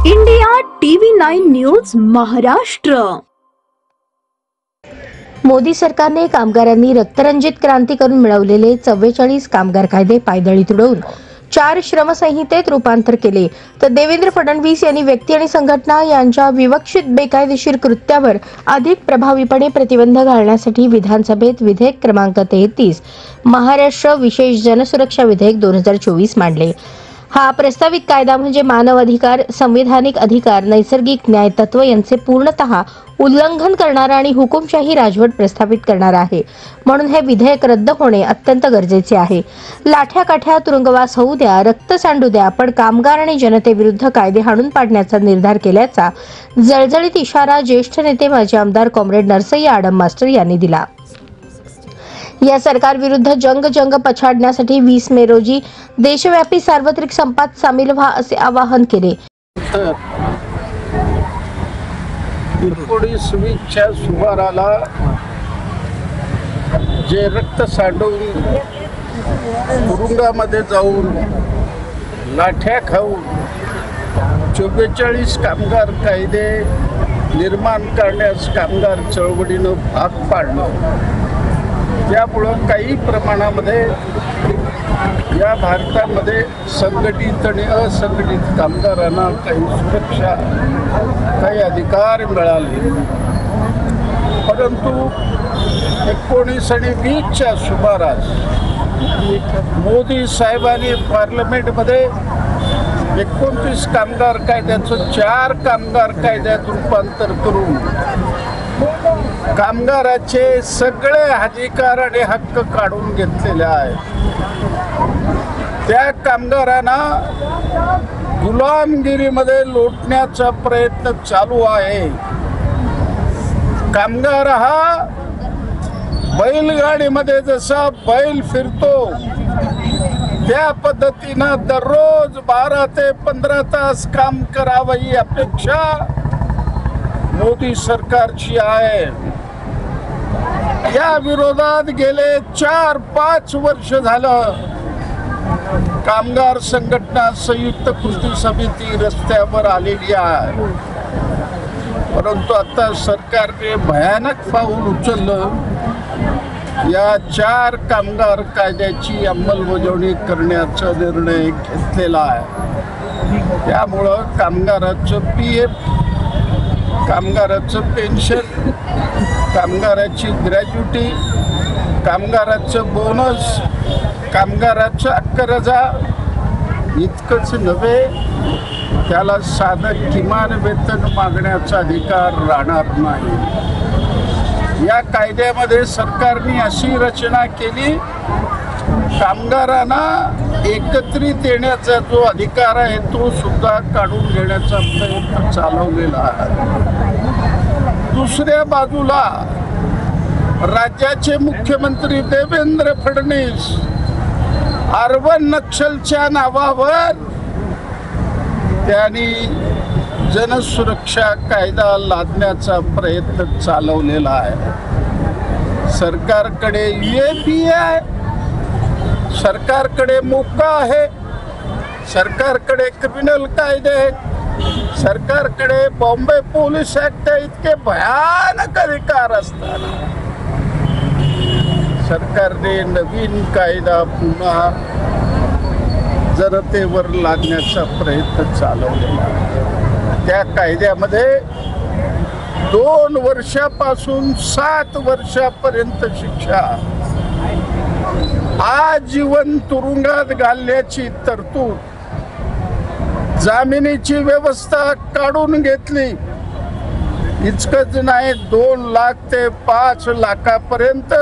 India TV 9 news Maharashtra. Modi सरकारने कामगारांनी रक्तरंजित क्रांती करून मिळवलेले 44 कामगार कायदे पायदळी तुडवून 4 श्रमसंहितेत रूपांतर केले, तर देवेंद्र फडणवीस यांनी व्यक्ती आणि संघटना यांच्या विवक्षित बेकायदेशीर कृत्यावर अधिक प्रभावीपणे प्रतिबंध घालण्यासाठी विधानसभेत विधेयक क्रमांक 33 महाराष्ट्र विशेष जनसुरक्षा विधेयक 2024 मांडले। हा प्रस्तावित कायदा म्हणजे मानव अधिकार, संविधानिक अधिकार, नैसर्गिक न्याय तत्व यांचे पूर्णतः उल्लंघन करणारा आणि हुकुमशाही राजवट प्रस्थापित करणारा आहे। म्हणून हे विधेयक रद्द होणे अत्यंत गरजेचे आहे। लाठ्या काठ्या तुरुंगवास होऊ द्या, रक्त सांडू द्या, पण कामगार आणि जनतेविरुद्ध कायदे हाणून पाडण्याचा निर्धार केल्याचा जळजळीत इशारा ज्येष्ठ नेते माजी आमदार कॉम्रेड नरसय्या आडम मास्टर यांनी दिला। या सरकार विरुद्ध जंग पछाडण्यासाठी 20 मे रोजी देशव्यापी सार्वत्रिक संपात सामील व्हा असे आवाहन केले। 1920च्या सुमाराला जे रक्त सांडून तुरुंगामध्ये जाऊन लाठ्या खाऊन 44 कामगार कायदे निर्माण करण्यास कामगार चळवळीनं भाग पाडलं। त्यामुळं काही प्रमाणामध्ये या भारतामध्ये संघटित आणि असंघटित कामगारांना काही सुरक्षा, काही अधिकार मिळाले। परंतु 19 आणि 20च्या सुमारास मोदी साहेबांनी पार्लमेंटमध्ये 29 कामगार कायद्याचं 4 कामगार कायद्यात रूपांतर करून कामगाराचे सगळे अधिकार आणि हक्क काढून घेतलेले आहेत। त्या कामगारांना गुलामगिरीमध्ये लोटण्याचा प्रयत्न चालू आहे। कामगार हा बैलगाडीमध्ये जसा बैल फिरतो त्या पद्धतीनं दररोज 12 ते 15 तास काम करावं ही अपेक्षा मोदी सरकारची आहे। या विरोधात गेले 4-5 वर्ष झालं कामगार संघटना संयुक्त कृती समिती रस्त्यावर आलेली आहे। परंतु आता सरकारने भयानक पाऊल उचललं। या 4 कामगार कायद्याची अंमलबजावणी करण्याचा निर्णय घेतलेला आहे। त्यामुळं कामगाराचं PF, कामगाराचं पेन्शन, कामगाराची ग्रॅज्युटी, कामगाराचं बोनस, कामगाराचं अक्करजा इतकंच नव्हे, त्याला साधं किमान वेतन मागण्याचा अधिकार राहणार नाही। या कायद्यामध्ये सरकारने अशी रचना केली, कामगारांना एकत्रित येण्याचा जो अधिकार आहे तो सुद्धा काढून घेण्याचा प्रयत्न चालवलेला आहे। दुसऱ्या बाजूला राज्याचे मुख्यमंत्री देवेंद्र फडणवीस अर्बन नक्षलच्या नावावर त्यांनी जनसुरक्षा कायदा लादण्याचा प्रयत्न चालवलेला आहे। सरकारकडे UAP आहे, सरकारकडे मोका आहे, सरकारकडे क्रिमिनल कायदे आहेत, सरकारकडे बॉम्बे पोलीस ऍक्ट इतके भयानक अधिकार असताना सरकारने नवीन कायदा पुन्हा जनतेवर लादण्याचा प्रयत्न चालवलेला आहे। त्या कायद्यामध्ये 2 वर्षापासून 7 वर्षापर्यंत शिक्षा, आजीवन तुरुंगात घालण्याची तरतूद, जामिनीची व्यवस्था काढून घेतली। इतकंच नाही, 2 लाख ते 5 लाखापर्यंत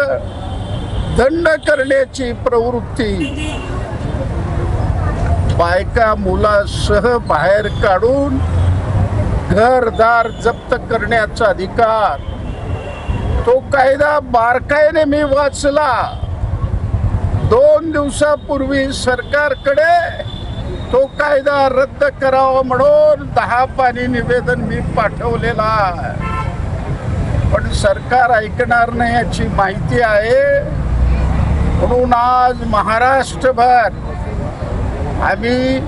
दंड करण्याची प्रवृत्ती, बायका मुलासह बाहेर काढून घरदार जप्त करण्याचा अधिकार, तो कायदा बारकाईने मी वाचला। 2 दिवसापूर्वी सरकारकडे तो कायदा रद्द करावा म्हणून 10 पानी निवेदन मी पाठवलेला आहे। पण सरकार ऐकणार नाही याची माहिती आहे. म्हणून आज महाराष्ट्रभर आम्ही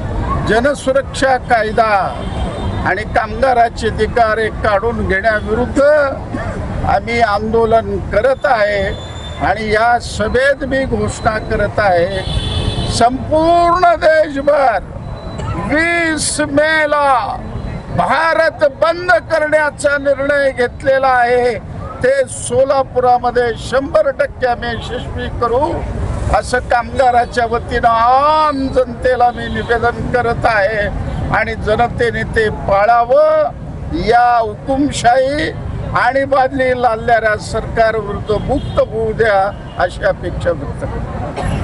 जनसुरक्षा कायदा आणि कामगाराचे अधिकार काढून घेण्याविरुद्ध आम्ही आंदोलन करत आहे. आणि या सभेत मी घोषणा करत आहे, संपूर्ण देशभर 20 मेला भारत बंद करण्याचा निर्णय घेतलेला आहे. ते सोलापुरामध्ये 100% आम्ही यशस्वी करू असं कामगाराच्या वतीनं आम जनतेला मी निवेदन करत आहे. आणि जनतेने ते पाळावं. या हुकुमशाही आणि बादली लादणाऱ्या सरकार विरुद्ध मुक्त होऊ द्या अशी अपेक्षा व्यक्त करतो.